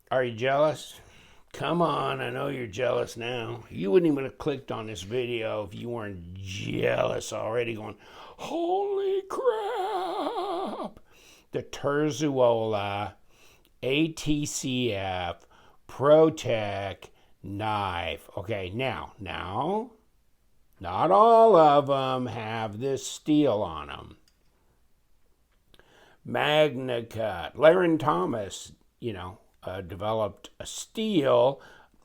Are you jealous? Come on, I know you're jealous now. You wouldn't even have clicked on this video if you weren't jealous already, going, holy crap! The Terzuola ATCF ProTech knife. Okay, now, not all of them have this steel on them. Magnacut. Laren Thomas, developed a steel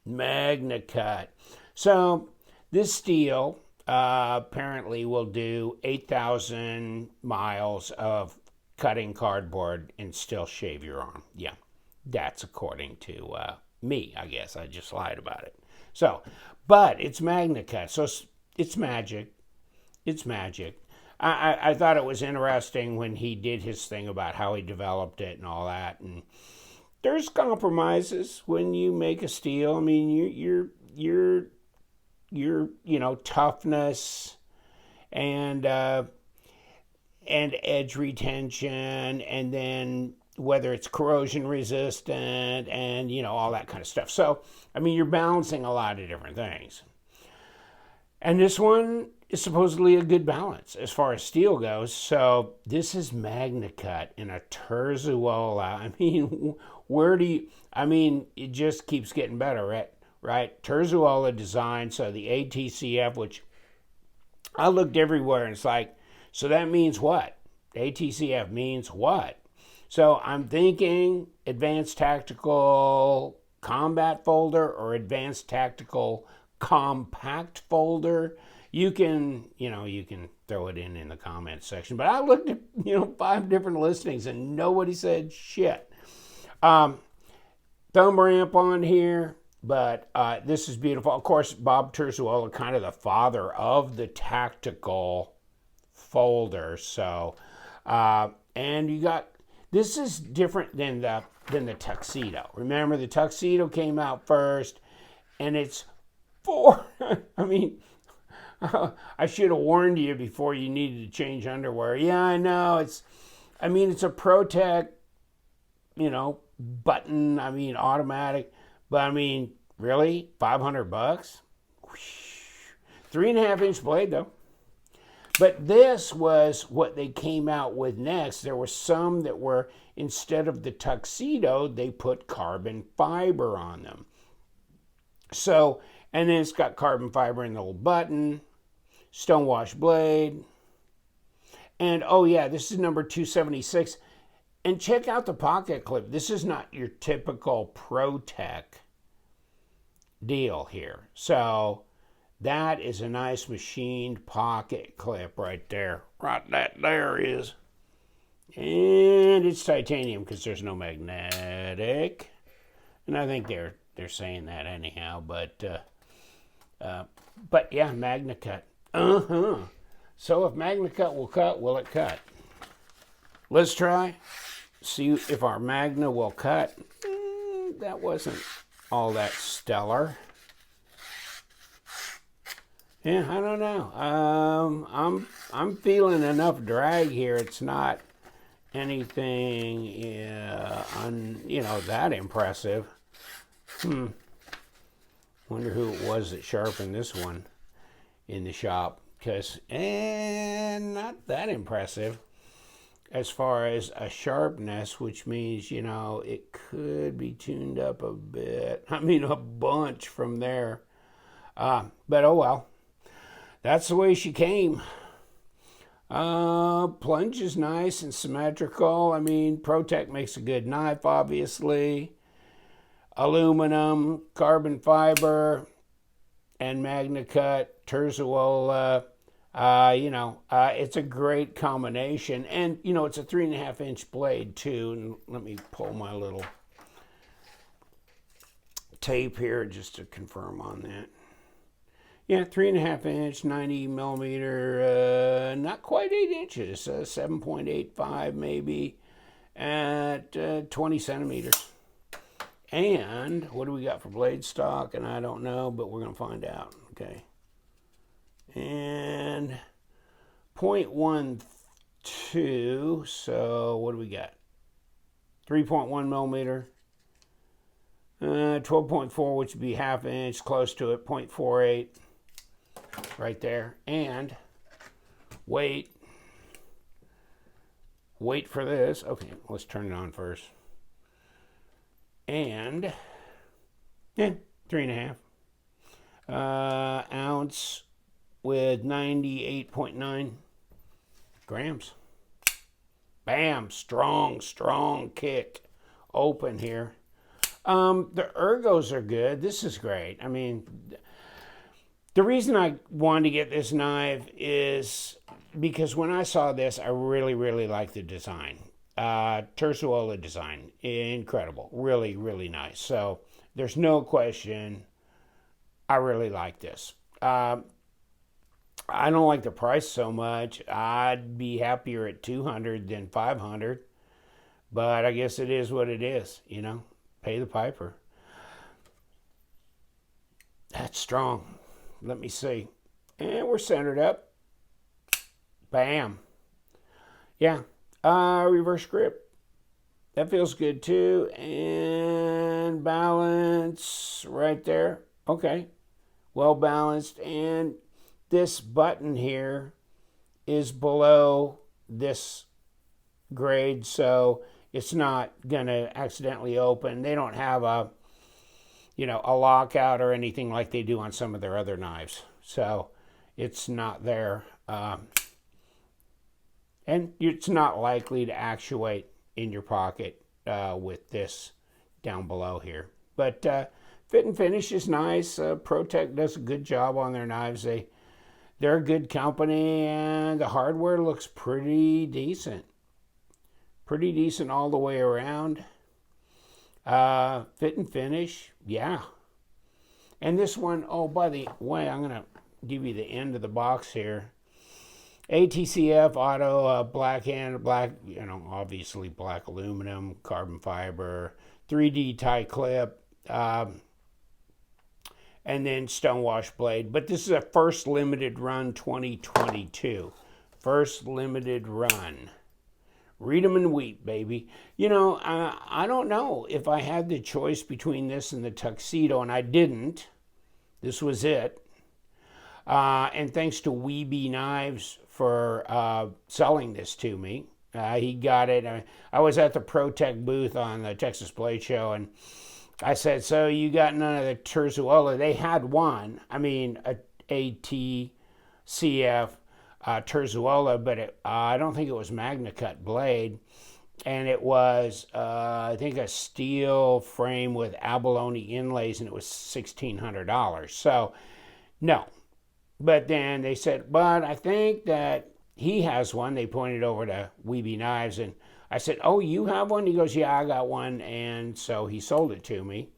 magnacut. So this steel apparently will do 8,000 miles of cutting cardboard and still shave your arm. Yeah, that's according to me, I guess. I just lied about it. So, but it's magnacut, so it's magic. It's magic. I thought it was interesting when he did his thing about how he developed it and all that. And there's compromises when you make a steel. I mean, your toughness and edge retention, and then whether it's corrosion resistant and all that kind of stuff. So, I mean, you're balancing a lot of different things. And this one is supposedly a good balance as far as steel goes. So this is magnacut in a Terzuola. I mean, it just keeps getting better, right? Terzuola design, so the ATCF, which I looked everywhere and it's like, so that means what? ATCF means what? So I'm thinking advanced tactical combat folder or advanced tactical compact folder. You can throw it in the comments section. But I looked at 5 different listings and nobody said shit. Thumb ramp on here, but this is beautiful. Of course, Bob Terzuola, kind of the father of the tactical folder. So, and you got, this is different than the tuxedo. Remember, the tuxedo came out first, and it's I mean, I should have warned you before you needed to change underwear. Yeah, I know. It's a ProTech, button. I mean, automatic. But I mean, really, $500? 3.5-inch blade though. But this was what they came out with next. There were some that were, instead of the tuxedo, they put carbon fiber on them. So, and then it's got carbon fiber in the little button, stonewash blade. And oh yeah, this is number 276. And check out the pocket clip. This is not your typical ProTech deal here. So that is a nice machined pocket clip right there. Right, that there is. And it's titanium because there's no magnetic. And I think they're saying that anyhow, but yeah, magnacut. So if magnacut will cut, will it cut? Let's try. See if our magna will cut. That wasn't all that stellar. Yeah, I don't know. I'm feeling enough drag here. It's not anything that impressive. Wonder who it was that sharpened this one in the shop, because not that impressive as far as a sharpness, which means it could be tuned up a bit. I mean, a bunch from there. But oh well, that's the way she came. Plunge is nice and symmetrical. I mean, ProTech makes a good knife, obviously. Aluminum, carbon fiber, and magnacut, Terzuola. It's a great combination. And, it's a 3.5-inch blade, too. And let me pull my little tape here just to confirm on that. Yeah, 3.5-inch, 90 millimeter, not quite 8 inches, 7.85 maybe, at 20 centimeters. And what do we got for blade stock? And I don't know, but we're going to find out. Okay. And 0.12. So what do we got? 3.1 millimeter. 12.4, which would be half inch, close to it, 0.48 right there. And wait for this. Okay, let's turn it on first. And 3.5 ounce with 98.9 grams. Bam, strong kick open here. The ergos are good. This is great. I mean, the reason I wanted to get this knife is because when I saw this, I really liked the design. Terzuola design, incredible, really nice. So there's no question, I really like this. I don't like the price so much. I'd be happier at $200 than $500, but I guess it is what it is. You know, pay the piper. That's strong. Let me see, and we're centered up. Bam. Yeah. Reverse grip. That feels good too. And balance right there. Okay. Well balanced. And this button here is below this grade, so it's not going to accidentally open. They don't have a lockout or anything like they do on some of their other knives. So it's not there. And it's not likely to actuate in your pocket with this down below here. But fit and finish is nice. ProTech does a good job on their knives. They're a good company, and the hardware looks pretty decent. Pretty decent all the way around. Fit and finish, yeah. And this one, oh, by the way, I'm going to give you the end of the box here. ATCF auto, black, obviously black aluminum, carbon fiber, 3D tie clip, and then stonewash blade. But this is a first limited run 2022. First limited run. Read 'em and weep, baby. You know, I don't know if I had the choice between this and the Tuxedo, and I didn't. This was it. And thanks to Weeby Knives for selling this to me. He got it. I was at the ProTech booth on the Texas Blade Show, and I said, so you got none of the Terzuola? They had one. I mean, a ATCF Terzuola, but I don't think it was magnacut blade. And it was, I think, a steel frame with abalone inlays, and it was $1,600. So, no. But then they said, but I think that he has one. They pointed over to Weeby Knives, and I said, oh, you have one? He goes, yeah, I got one. And so he sold it to me.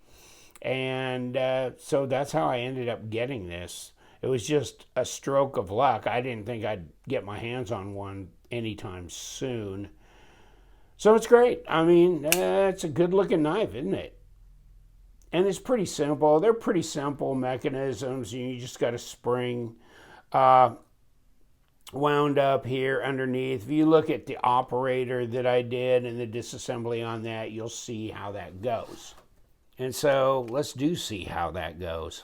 And so that's how I ended up getting this. It was just a stroke of luck. I didn't think I'd get my hands on one anytime soon. So it's great. I mean, it's a good-looking knife, isn't it? And it's pretty simple. They're pretty simple mechanisms. You just got a spring wound up here underneath. If you look at the operator that I did and the disassembly on that, you'll see how that goes. And so let's see how that goes.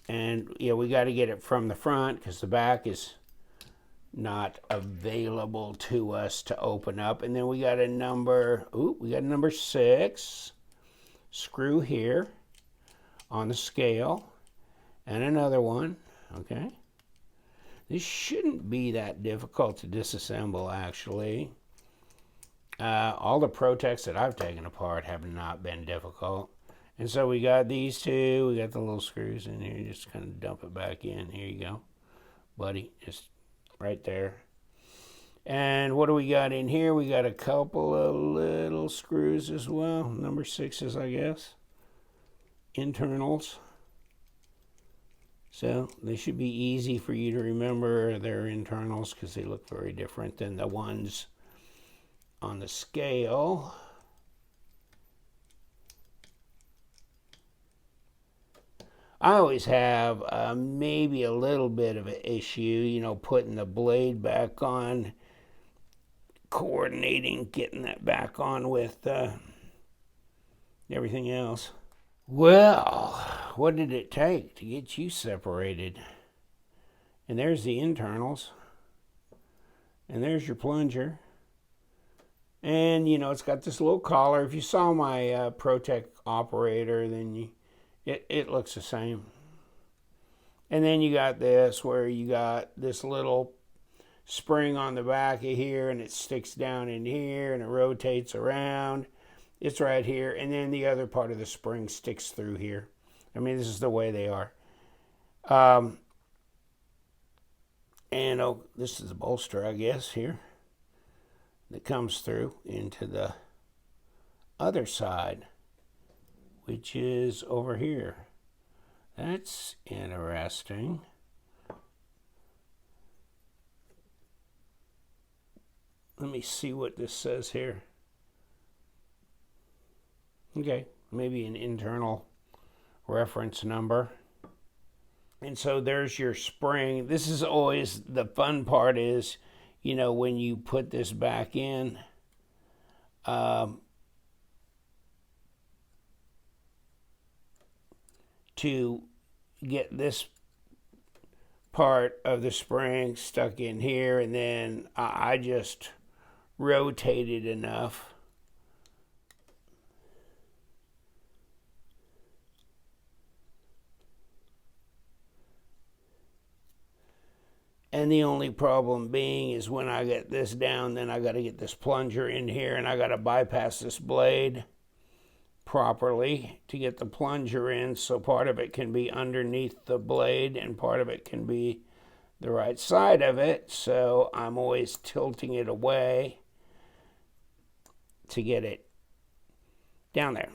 And yeah, we got to get it from the front because the back is not available to us to open up. And then we got a number 6 screw here on the scale, and another one. Okay, this shouldn't be that difficult to disassemble, actually. All the ProTechs that I've taken apart have not been difficult. And so we got these two. We got the little screws in here. Just kind of dump it back in. Here you go, buddy. Just right there. And what do we got in here? We got a couple of little screws as well. Number 6s, I guess. Internals. So they should be easy for you to remember their internals because they look very different than the ones on the scale. I always have maybe a little bit of an issue, putting the blade back on, coordinating, getting that back on with everything else. Well, what did it take to get you separated? And there's the internals. And there's your plunger. And, you know, it's got this little collar. If you saw my Protec operator, then it looks the same. And then you got this, where you got this little spring on the back of here, and it sticks down in here, and it rotates around. It's right here. And then the other part of the spring sticks through here. I mean, this is the way they are. And oh, this is the bolster, I guess, here, that comes through into the other side, which is over here. That's interesting. Let me see what this says here. Okay, maybe an internal reference number. And so there's your spring. This is always the fun part is, you know, when you put this back in, to get this part of the spring stuck in here, and then I just rotate it enough and the only problem being is when I get this down, then I got to get this plunger in here, and I got to bypass this blade properly to get the plunger in, so part of it can be underneath the blade and part of it can be the right side of it. So I'm always tilting it away to get it down there.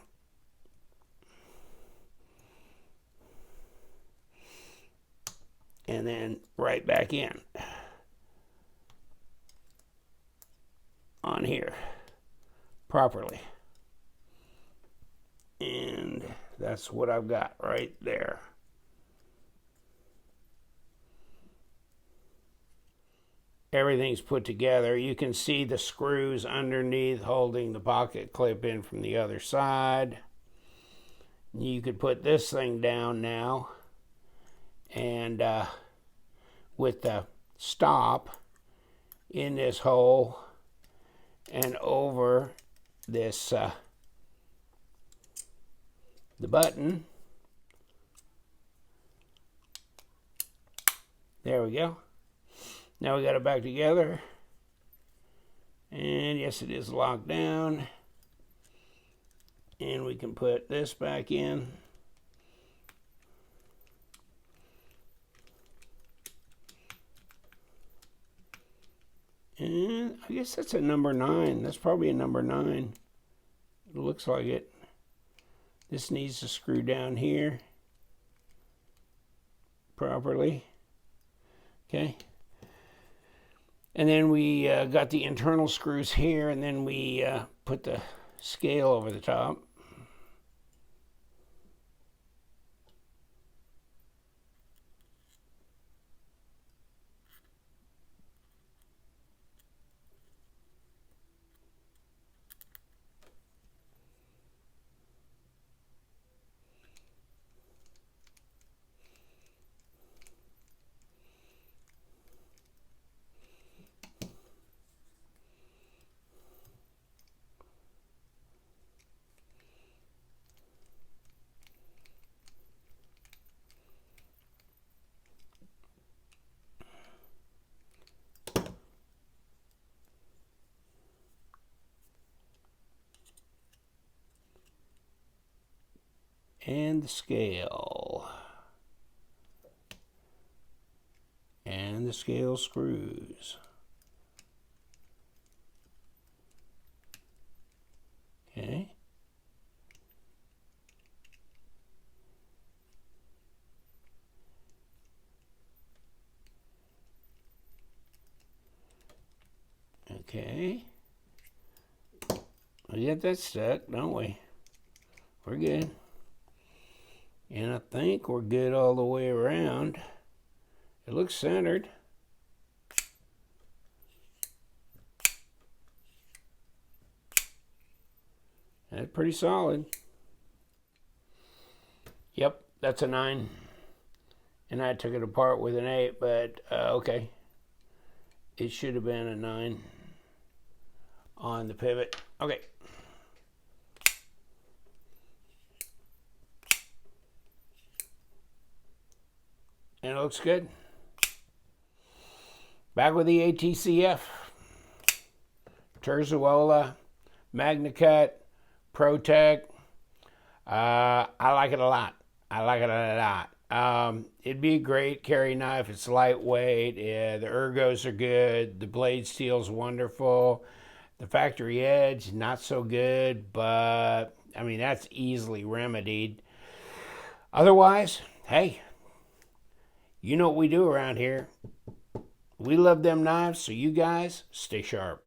And then right back in on here properly. And that's what I've got right there. Everything's put together. You can see the screws underneath holding the pocket clip in from the other side. You could put this thing down now, and with the stop in this hole and over this the button. There we go. Now we got it back together, and yes, it is locked down, and we can put this back in. And I guess that's a number 9. That's probably a number 9. It looks like it. This needs to screw down here properly. Okay. And then we got the internal screws here, and then we put the scale over the top. And the scale. And the scale screws. Okay. Okay. We get that stuck, don't we? We're good. And I think we're good all the way around. It looks centered. That's pretty solid. Yep, that's a 9. And I took it apart with an 8, but okay. It should have been a 9 on the pivot. Okay. And it looks good. Back with the ATCF. Terzuola, magnacut, Protect. I like it a lot. I like it a lot. It'd be a great carry knife. It's lightweight. Yeah, the ergos are good. The blade steel's wonderful. The factory edge, not so good, but I mean, that's easily remedied. Otherwise, hey, you know what we do around here. We love them knives, so you guys stay sharp.